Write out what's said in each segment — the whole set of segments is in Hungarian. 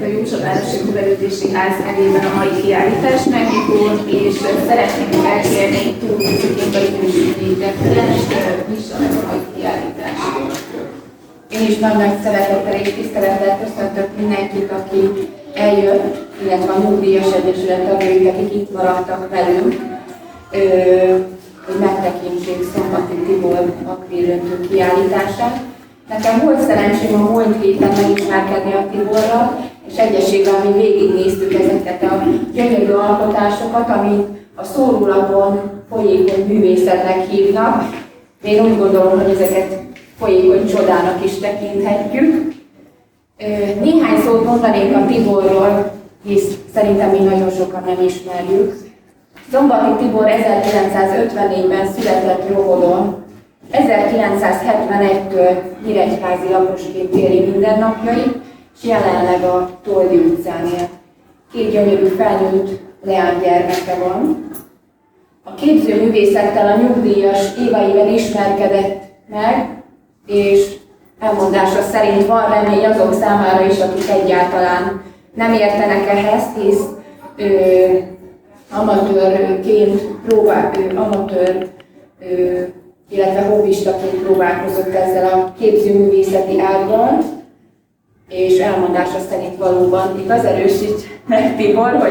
a Józsavárosi Művelődési Ház nevében a mai kiállítás megnyitón, és szeretnénk felkérni túlműzőként a Józseféket, nyissa meg a mai kiállítás. Én is nagy szeretettel és tisztelettel köszöntök mindenkit, aki eljött, illetve a Nyugdíjas Egyesület tagjait, akik itt maradtak velünk, hogy megtekintsék Szombati Tibor akvélöntő kiállítását. Nekem volt szerencsém a múlt héten megismerkedni a Tiborral, és egyesével mi végignéztük ezeket a gyönyörű alkotásokat, amit a szórólapon folyékony művészetnek hívnak. Én úgy gondolom, hogy ezeket folyékony csodának is tekinthetjük. Néhány szót mondanék a Tiborról, hisz szerintem mi nagyon sokan nem ismerjük. Szombati Tibor 1954-ben született Rohodon, 1971-től nyíregyházi lakosként éli mindennapjait, és jelenleg a Toldi utcán él. 2 gyönyörű felnőtt leánygyermeke van. A képzőművészettel a nyugdíjas éveiben ismerkedett meg, és elmondása szerint van remény azok számára is, akik egyáltalán nem értenek ehhez, hisz illetve hobbistaként próbálkozott ezzel a képzőművészeti ággal, és elmondása szerint valóban igaz, erősíts meg Tibor, hogy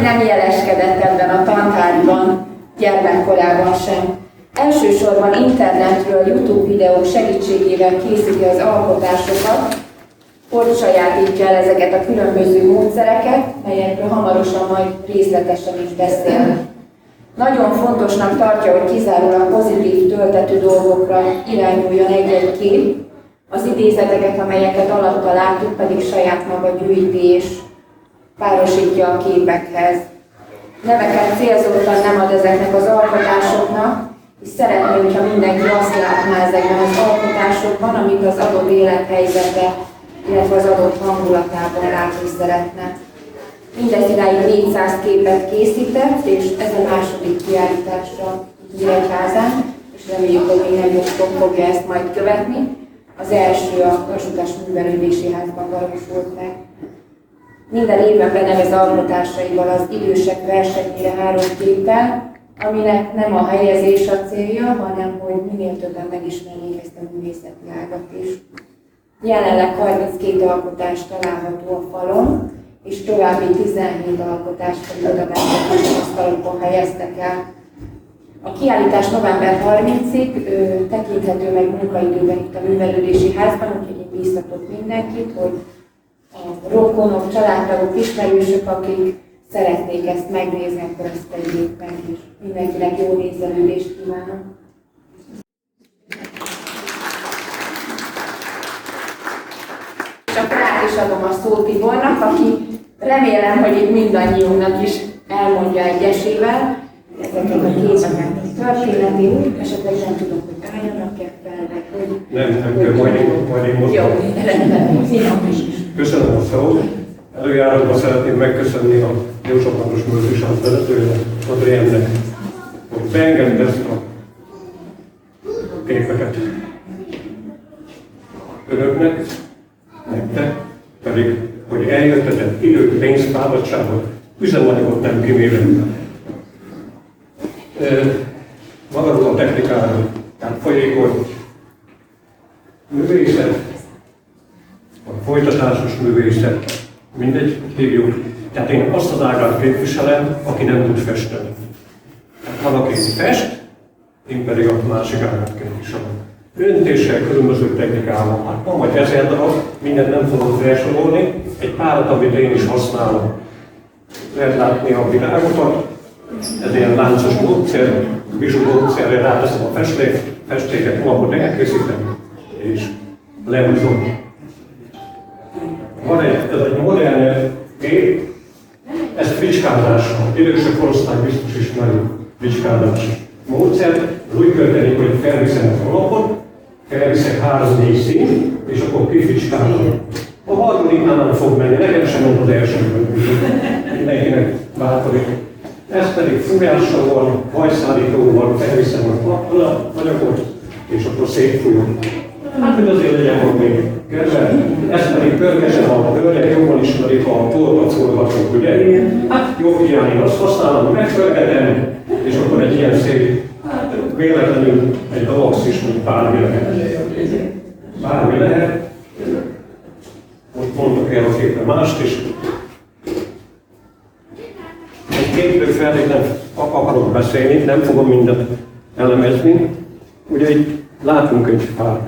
nem jeleskedett ebben a tantárgyban gyermekkorában sem. Elsősorban internetről, YouTube videók segítségével készíti az alkotásokat, ott sajátítja el ezeket a különböző módszereket, melyekről hamarosan majd részletesen is beszél. Nagyon fontosnak tartja, hogy kizárólag pozitív töltetű dolgokra irányuljon egy-egy kép, az idézeteket, amelyeket alatta láttuk, pedig saját maga gyűjti és párosítja a képekhez. Neveket célzottan nem ad ezeknek az alkotásoknak, és szeretné, hogyha mindenki azt látná ezekben az alkotásokban, amit az adott élethelyzete, illetve az adott hangulatában látni szeretne. Mindez idáig 400 képet készített, és ez a második kiállításra Nyíregyházán, és reméljük, hogy még nem fogja ezt majd követni. Az első a Kasutas Művelődési Házban valósult meg. Minden évben benevez alkotásaival az idősek versenyére 3 képpel, aminek nem a helyezés a célja, hanem hogy minél többen megismerjék ezt a művészeti ágat is. Jelenleg 32 alkotás található a falon, és további 17 alkotást pedig adatásos asztalokon helyeztek el. A kiállítás november 30-ig tekinthető meg munkaidőben itt a Művelődési Házban, úgyhogy én bíztatok mindenkit, hogy a rokonok, családtagok, ismerősök, akik szeretnék ezt megnézni, akkor ezt tegyék meg, és mindenkinek jó nézelődést kívánok. Csak rá is adom a szót Tibornak, aki remélem, hogy itt mindannyiunknak is elmondja egyesével ezeket a képeket történetét, esetleg nem tudom, hogy álljanak-e fel, meg hogy... Nem kell, majd én mondom. Jó, rendben. Köszönöm a szót. Előjáróban szeretném megköszönni a Józsefváros Művelődési Ház vezetőjének, Adriennek, hogy beengedte ezt a képeket önöknek, nektek, pedig, hogy eljöttetek időt, pénzt, fáradtságot, üzemanyagot nem kimérem. Magadról a technikáról, tehát folyékony művészet, vagy folytatásos művészet, mindegy, hívjuk. Tehát én azt az ágát képviselem, aki nem tud festeni. Van, aki fest, én pedig a másik ágát képviselem. Öntéssel, különböző technikával, hát van vagy 1000 darab, mindent nem fogok felsorolni, egy párat, amit én is használom. Lehet látni a világokat, ez ilyen láncos módszer, bizsú módszerre ráteszem a festéket, alapot elkészítem, és lehúzom. Van ez egy modern gép, ez fricskázással, idősebb korosztály biztos ismeri fricskázás módszer. Úgy történik, hogy felviszem a alapot, felviszek 3-4 szín, és akkor kifricskázom. A harmadiknál nem fog menni, nekem sem mondta az elsőben, mindenkinek bátorik. Ez pedig fújással van, hajszárítóval felviszem a anyagot, és akkor szétfújom. Hát, hogy azért legyen valami kedve, ezt pedig pörgesen a hölgyek jobban ismerik a torbat szólgatók, ugye? Hát jó figyelni, azt használom, megpörgetem, és akkor egy ilyen szép, hát véletlenül egy dalax is, mint bármi lehet. Bármi lehet. Most mondok el a képre mást is. Egy képről feltétlenül akarok beszélni, nem fogom mindent elemezni. Ugye itt látunk egy fát.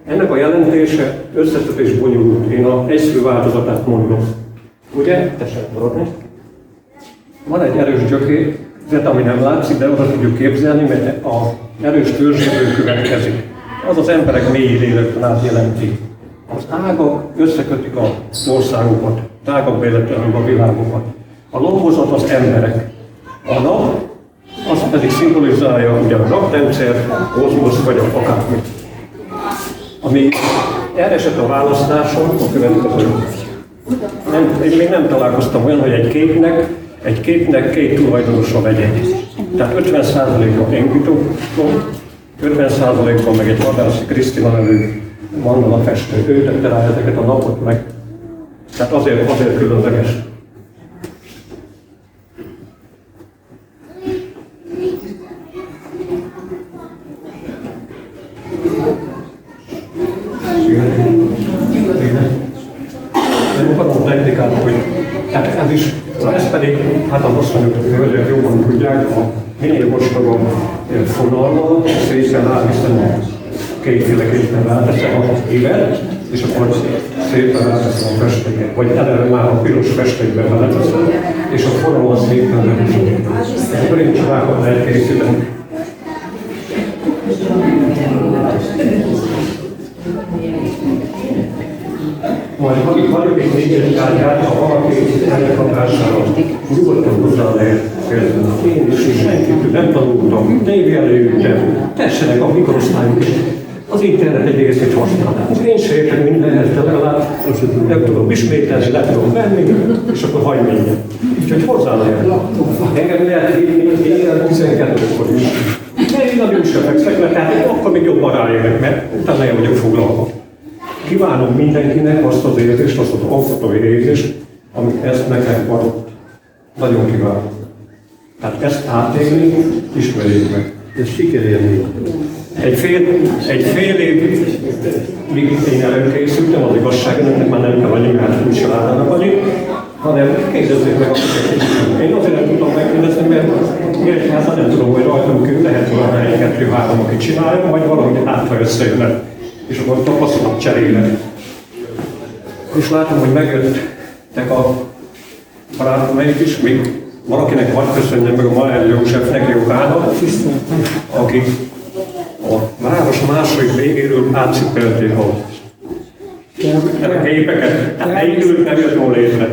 Ennek a jelentése összetett és bonyolult. Én az egyszerű változatát mondom. Ugye? Tessék maradni. Van egy erős gyökérzet, ami nem látszik, de oda tudjuk képzelni, mert az erős törzséből következik. Az az emberek mély lélektanát jelenti. Az ágak összekötik az országokat, tágabb életlenül a világokat. A lombozat az emberek. A nap, az pedig szimbolizálja ugye a naprendszer, kozmosz vagy akármit. Ami erre esett a választáson, a következő. Én még nem találkoztam olyan, hogy egy képnek két tulajdonosa legyen. Tehát 50%-a én kutatom, 50%-ban meg egy Vadászi Krisztina nevű mandala festő. Ő tette rá ezeket a napot meg. Tehát azért különleges. Nem akarom technikát, hogy hát ez is, ez pedig, hát az asszonyok hölgyek jobban tudják, a minél vastagabb fonalmal szépen átviszem a kétféleképpen ráteszem a évet, és akkor szépen ráteszem a festéket, vagy eleve már a piros festékbe beleteszem, és a fonalmal szépen leteszem. Akkor én csodákat lehet készíteni. Majd vagyok egy négyes tárgyát, ha valaki ennek hatására nyugodtan hozzá lehet kezdeni. Én is senkitől nem tanultam, névjelöltem, tessenek a mikrosztályok is. Az internet egy részét használnak. Én se értek mindenhez, de legalább nem tudom ismételni, le tudom venni, és akkor hagyj menjen. Úgyhogy hozzá lehet. Engem lehet hívni ilyen 12-kor is. De én nagyon sem fekszek, mert hát akkor még jobban rájönnek, mert utána el vagyok foglalva. Kívánom mindenkinek azt az érzést, azt az alkotói érzést, amit ezt nekem van. Nagyon kívánom. Tehát ezt átélni, ismerjük meg. Ez sikerélmény. Egy fél év, míg én előkészültem, az igazságnak már nem kell annyi, hát úgy családának annyi, hanem kérdezzék meg azt, én azért nem tudom megkérdezni, mert Nyíregyházán nem tudom, hogy rajtam kívül lehet valamelyik 2-3, aki csinálja, vagy valahogy hátra összejönnek. És akkor tapasztalat cserélek. És látom, hogy megjöttek a barátomaik is, még valakinek vagy köszönjem meg a Mayer Józsefnek, Jókának, aki a város második végéről átszipelték a képeket. Tehát egyikülük nem jött jól létre.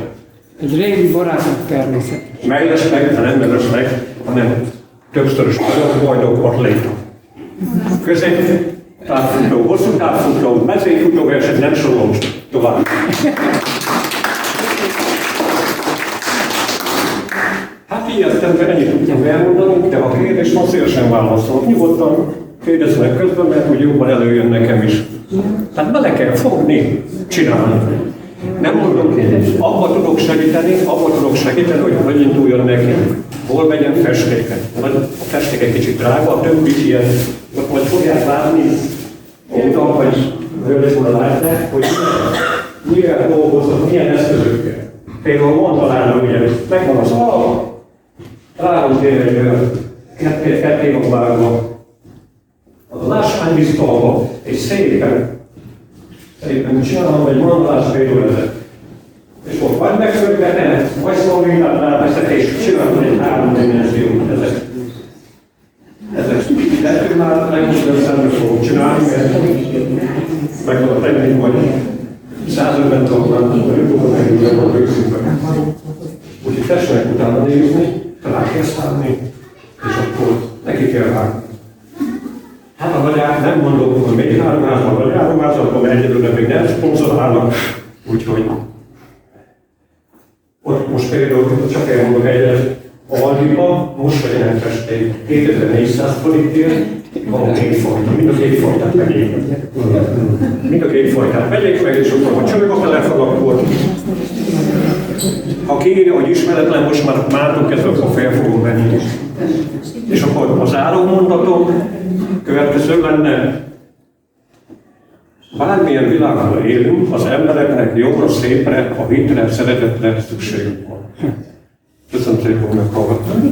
Egy régi barátok természet. Mellesleg, de nem mellesleg, hanem többszörös bajnok atléta. Távfutó, hosszú távfutó, mezőnyfutó verseny, nem sorolom tovább. Hát ilyettem, mert ennyit tudtam elmondani, de ha kérdés van, szívesen válaszolok. Nyugodtan kérdezzenek közben, mert úgy jobban előjön nekem is. Tehát bele kell fogni, csinálni. Nem mondom, abban tudok segíteni, hogy induljon neki. Hol vegyen festéket. A festék egy kicsit drága, a többi ilyen, majd fogják látni, oda, vagy hölgyekben látják, hogy milyen dolgozott, milyen eszközökkel. Például mondtalálna, ugye, megvan az alap, rá van ketté van vágva, az lássányvisztalva, és szépen csinálom egy mandalás védőletet. És ott vagy megfölgetem, vagy szolvítát ráveszek, és csinálom egy 3 dimenziót. Ezek lehet, már legjobb szemben fogok csinálni, mert meg van a technik, hogy 150 dolgokban vagyok, meg a végszínben. Úgyhogy tessenek utána nézni, rákezdtálni, és akkor neki kell vágni. Hát a nagyák nem mondok, hogy még 3 házban vagy 3 házban, mert egyelőre még nem szponzorálnak, úgyhogy ott most például csak elmondok egyet, a Aldiba most vegyenek festék 2400 forintért, Van két fajta, mind a két fajtát megyék. Mind a két fajtát megyék meg, és akkor ha csörög a telefon, akkor ha kiírja, hogy ismeretlen, most már mától kezdve, akkor fel fogom venni. És akkor az zárómondatom következő lenne, bármilyen világban élünk, az embereknek jobbra, szépre, a hitre, szeretetre szükségük van. Köszönöm szépen, hogy meghallgattam.